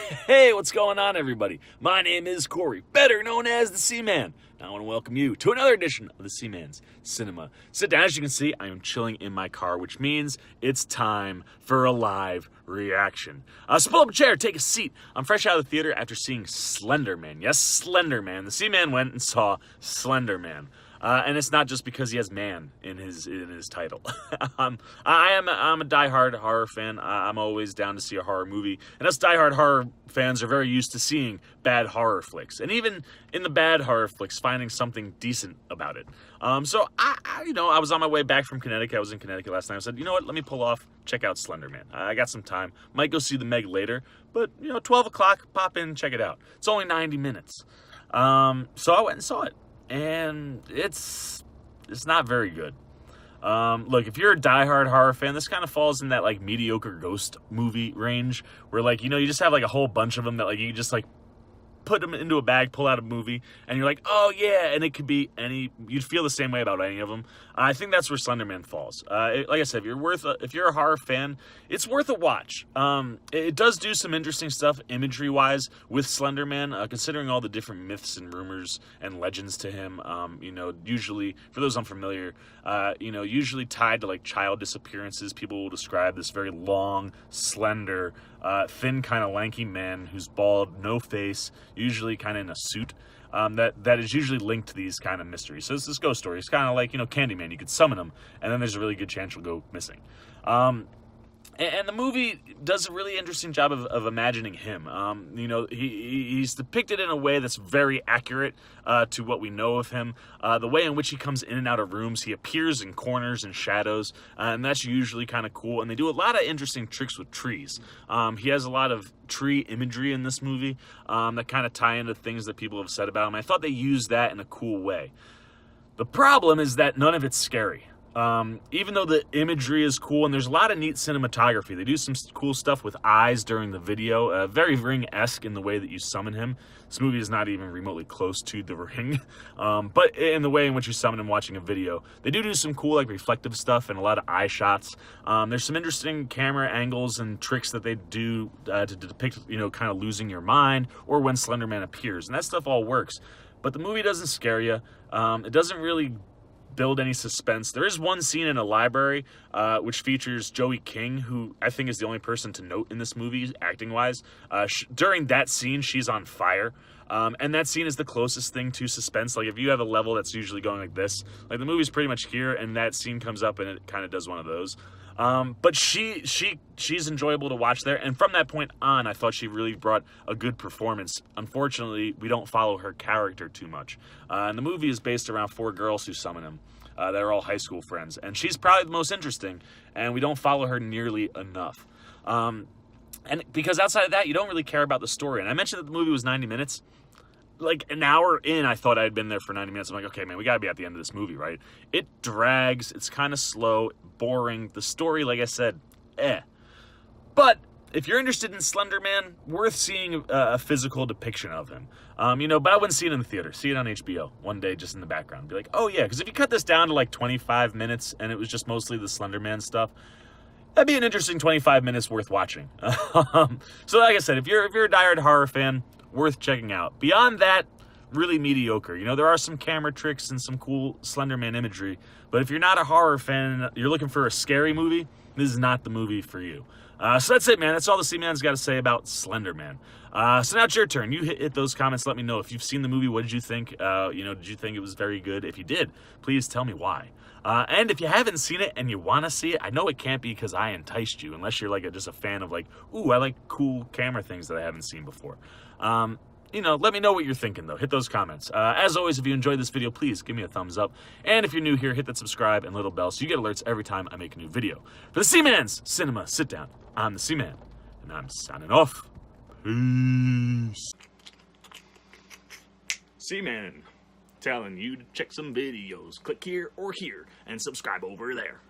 Hey, what's going on, everybody? My name is Corey, better known as the Seaman. Now I want to welcome you to another edition of the Seaman's Cinema Sit Down. As you can see, I am chilling in my car, which means it's time for a live reaction. So pull up a chair, take a seat. I'm fresh out of the theater after seeing Slender Man. Yes, Slender Man. The Seaman went and saw Slender Man. And it's not just because he has man in his title. I'm a diehard horror fan. I'm always down to see a horror movie, and us diehard horror fans are very used to seeing bad horror flicks, and even in the bad horror flicks, finding something decent about it. So I was on my way back from Connecticut. I was in Connecticut last night. I said, you know what? Let me pull off, check out Slender Man. I got some time. Might go see the Meg later, but 12 o'clock, pop in, check it out. It's only 90 minutes. So I went and saw it. And it's not very good. Look, if you're a diehard horror fan, this kind of falls in that like mediocre ghost movie range where you just have like a whole bunch of them that you just put them into a bag, pull out a movie, and you're like, oh yeah, and it could be you'd feel the same way about any of them. I think that's where Slender Man falls. Like I said, if you're a horror fan, it's worth a watch. It does do some interesting stuff imagery-wise with Slender Man, considering all the different myths and rumors and legends to him. Usually, for those unfamiliar, usually tied to child disappearances, people will describe this very long, slender, thin, kind of lanky man who's bald, no face, usually kind of in a suit. That is usually linked to these kind of mysteries. So it's this ghost story. It's kind of like, Candyman. You could summon him, and then there's a really good chance you'll go missing. And the movie does a really interesting job of imagining him. He's depicted in a way that's very accurate to what we know of him. The way in which he comes in and out of rooms, he appears in corners and shadows, and that's usually kind of cool. And they do a lot of interesting tricks with trees. He has a lot of tree imagery in this movie that kind of tie into things that people have said about him. I thought they used that in a cool way. The problem is that none of it's scary. Even though the imagery is cool and there's a lot of neat cinematography, they do some cool stuff with eyes during the video, very Ring-esque in the way that you summon him. This movie is not even remotely close to the Ring, but in the way in which you summon him watching a video, they do some cool reflective stuff and a lot of eye shots. There's some interesting camera angles and tricks that they do to depict, kind of losing your mind or when Slender Man appears, and that stuff all works. But the movie doesn't scare you. It doesn't really build any suspense. There is one scene in a library which features Joey King, who I think is the only person to note in this movie acting-wise. During that scene, she's on fire. And that scene is the closest thing to suspense. If you have a level that's usually going like this, the movie's pretty much here, and that scene comes up and it kind of does one of those. But she's enjoyable to watch there, and from that point on, I thought she really brought a good performance. Unfortunately, we don't follow her character too much. And the movie is based around 4 girls who summon him. They're all high school friends, and she's probably the most interesting, and we don't follow her nearly enough. And because outside of that, you don't really care about the story. And I mentioned that the movie was 90 minutes. An hour in, I thought I had been there for 90 minutes. I'm like, okay, man, we gotta be at the end of this movie, right? It drags, it's kind of slow, boring. The story, like I said, But if you're interested in Slender Man, worth seeing a physical depiction of him. But I wouldn't see it in the theater. See it on HBO one day just in the background. Be like, oh yeah, because if you cut this down to 25 minutes and it was just mostly the Slender Man stuff, that'd be an interesting 25 minutes worth watching. So like I said, if you're a diehard horror fan, worth checking out. Beyond that, really mediocre. There are some camera tricks and some cool Slender Man imagery, but if you're not a horror fan, you're looking for a scary movie, this is not the movie for you. So that's it, man. That's all the Seaman's got to say about Slender Man. So now it's your turn. You hit those comments. Let me know if you've seen the movie. What did you think? Did you think it was very good? If you did, please tell me why. And if you haven't seen it and you want to see it, I know it can't be because I enticed you, unless you're just a fan of ooh, I like cool camera things that I haven't seen before. Let me know what you're thinking, though. Hit those comments. As always, if you enjoyed this video, please give me a thumbs up. And if you're new here, hit that subscribe and little bell so you get alerts every time I make a new video. For the Seaman's Cinema Sit Down, I'm the Seaman, and I'm signing off. Peace. Seaman, telling you to check some videos. Click here or here and subscribe over there.